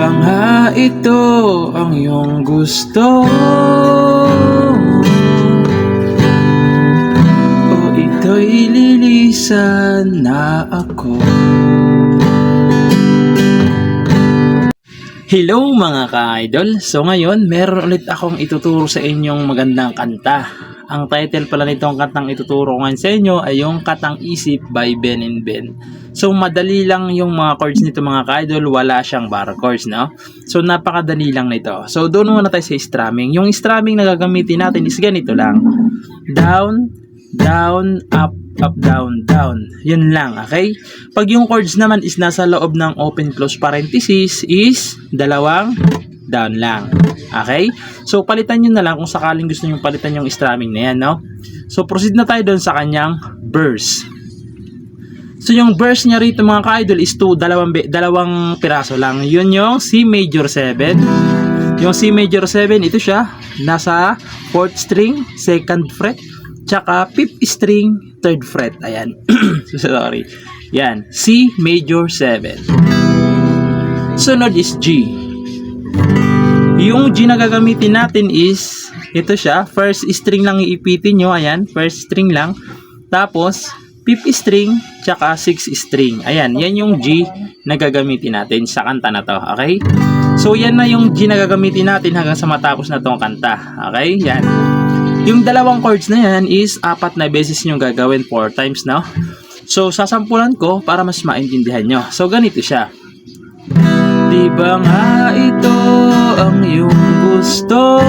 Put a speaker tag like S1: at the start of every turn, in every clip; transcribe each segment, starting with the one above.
S1: ba nga ito ang iyong gusto? O ito'y lilisan na ako? Hello mga ka-idol! So ngayon, meron ulit akong ituturo sa inyong magandang kanta. Ang title pala nitong kantang ituturo ngayon sa inyo ay yung Katang Isip by Ben and Ben. So madali lang yung mga chords nito mga ka-idol, wala siyang bar chords, no? So napakadali lang nito. So doon muna tayo sa strumming. Yung strumming na gagamitin natin is ganito lang. Down, down, up, up, down, down. Yun lang, okay? Pag yung chords naman is nasa loob ng open close parenthesis is dalawang down lang. Okay? So palitan nyo na lang kung sakaling gusto nyo palitan yung strumming na yan, no? So proceed na tayo doon sa kanyang verse. So yung verse niya rito mga ka-idol is dalawang piraso lang. Yun yung C major 7. Yung C major 7, ito siya. Nasa 4th string, 2nd fret. Tsaka 5th string, 3rd fret. Ayan. Sorry. Yan. C major 7. Sunod is G. Yung G na gagamitin natin is, ito siya. First string lang iipitin nyo. Ayan. First string lang. Tapos, 5th string, tsaka 6th string. Ayan, yan yung G na gagamitin natin sa kanta na to. Okay? So, yan na yung G na gagamitin natin hanggang sa matapos na tong kanta. Okay? Yan. Yung dalawang chords na yan is 4 na beses nyo gagawin 4 times, no? So, sasampulan ko para mas maintindihan nyo. So, ganito siya. Di ba nga ito ang iyong gusto?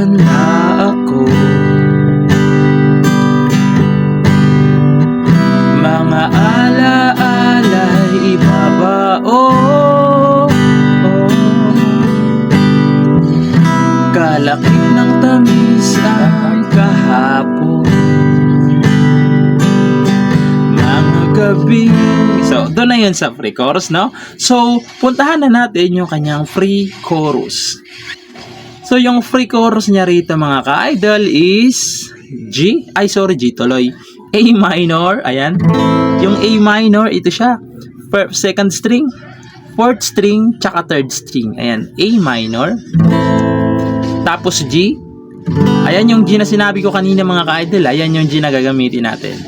S1: Na ako, mga ala-ala'y ibabao, kalakip ng tamis ang kahapon, mga gabing. So doon na yun sa free chorus, no? So puntahan na natin yung kanyang free chorus. So, yung free chorus niya rito mga ka-idol is G tuloy. A minor, ayan. Yung A minor, ito siya. 2nd string, 4th string, tsaka 3rd string. Ayan, A minor. Tapos G. Ayan yung G na sinabi ko kanina mga ka-idol. Ayan yung G na gagamitin natin.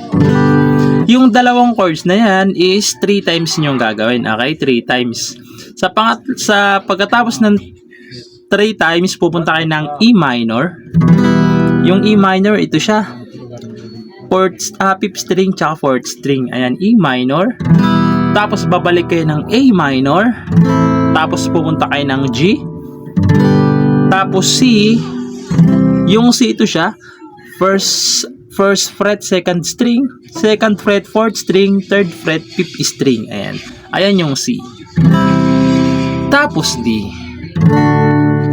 S1: Yung dalawang chords na yan is 3 times yung gagawin. Okay, 3 times. Sa pagkatapos ng 3 times, pupunta kayo ng E minor. Yung E minor, ito siya. 5th string, tsaka 4th string. Ayan, E minor. Tapos, babalik kayo ng A minor. Tapos, pupunta kayo ng G. Tapos, C. Yung C, ito siya. First fret, 2nd string. 2nd fret, 4th string. 3rd fret, 5th string. Ayan. Ayan yung C. Tapos, D.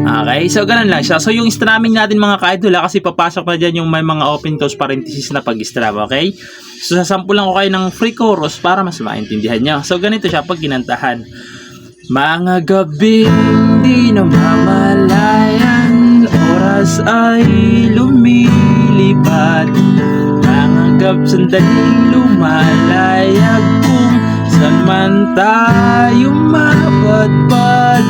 S1: Okay, so ganun lang siya. So yung strumming natin mga ka-idol, kasi papasok na dyan yung may mga open close parenthesis na pag-strum, okay? So sasampulan ko kayo ng free chorus para mas maintindihan nyo. So ganito siya pag kinantahan. Mga gabing di namamalayan, oras ay lumilipad, mga sandaling lumalayag, kung saan man tayo mapadpad.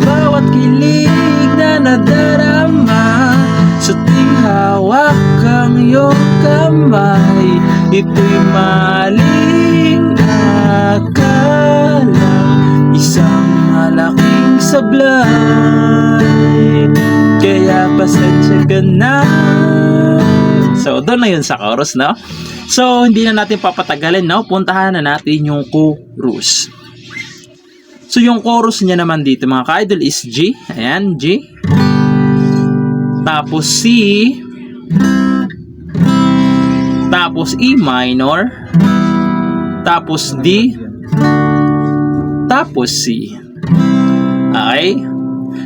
S1: Bawat kilig na nadarama, sa ting hawak ang iyong kamay, ito'y maling akalang isang malaking sablay, kaya pasensya ka na. So doon na yun sa chorus, no? So hindi na natin papatagalin, no? Puntahan na natin yung chorus. So, yung chorus niya naman dito mga ka-idol is G. Ayan, G. Tapos C. Tapos E minor. Tapos D. Tapos C. Okay?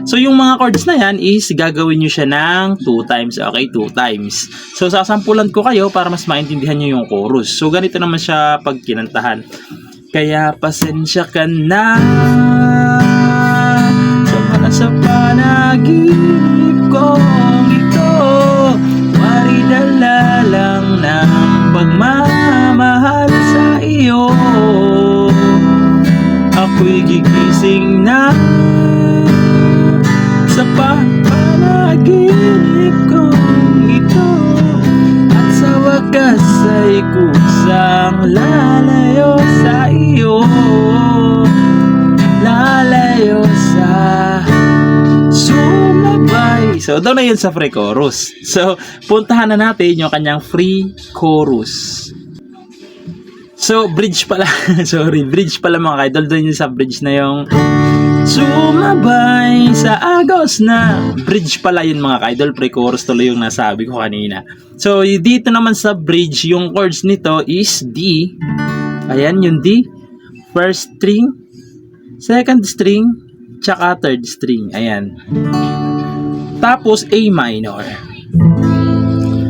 S1: So, yung mga chords na yan is gagawin nyo siya ng 2 times. Okay, 2 times. So, sasampulan ko kayo para mas maintindihan nyo yung chorus. So, ganito naman siya pag kinantahan. Kaya pasensya ka na sa panaginip kong ito, maridala lang ng pagmamahal. landas ay kusang lalayo sa iyo, lalayo sa sumabay. So, doon na yun sa free chorus. So, puntahan na natin yung kanyang free chorus. So, bridge pala. Sorry, bridge pala mga idol. Doon yun sa bridge na yung sumabay sa agos na. Bridge pala yun mga idol. Pre-chorus tuloy yung nasabi ko kanina. So, dito naman sa bridge, yung chords nito is D. Ayan, yung D. First string, second string, tsaka third string. Ayan. Tapos, A minor.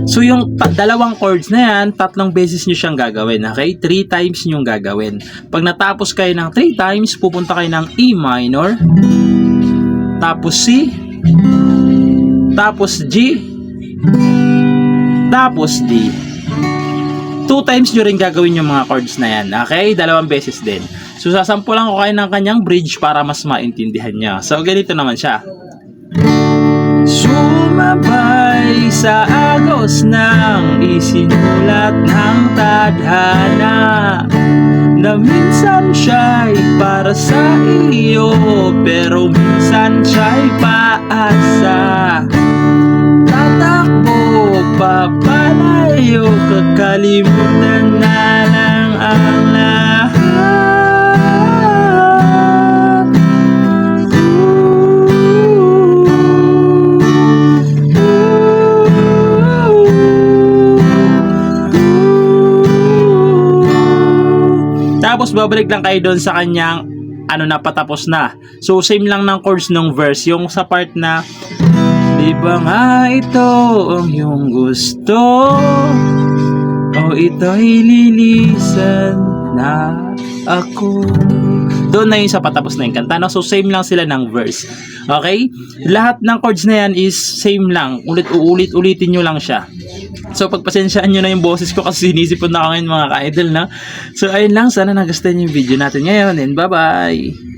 S1: So, yung dalawang chords na yan, 3 beses nyo siyang gagawin. Okay? 3 times nyo gagawin. Pag natapos kayo ng 3 times, pupunta kayo ng E minor, tapos C, tapos G, tapos D. 2 times nyo rin gagawin yung mga chords na yan. Okay? 2 beses din. So, sasampulan ko kayo ng kanyang bridge para mas maintindihan nyo. So, ganito naman siya. Sumabay sa agos ng isinulat ng tadhana, na minsan siya'y para sa iyo, pero minsan siya'y paasa. Tatakbo papalayo, kakalimutan na lang ang lahat. Tapos babalik lang kayo doon sa kanyang na patapos na. So same lang ng chords ng verse. Yung sa part na di ba nga ito ang iyong gusto, o ito'y lilisan na ako. Doon na yun sa patapos na yung kanta. No? So same lang sila ng verse. Okay? Lahat ng chords na yan is same lang. Ulitin nyo lang siya. So, pagpasensyaan nyo na yung boses ko kasi sinisipon na ako ngayon mga ka-idol, no? So, ayun lang. Sana nagustuhan yung video natin ngayon and bye-bye!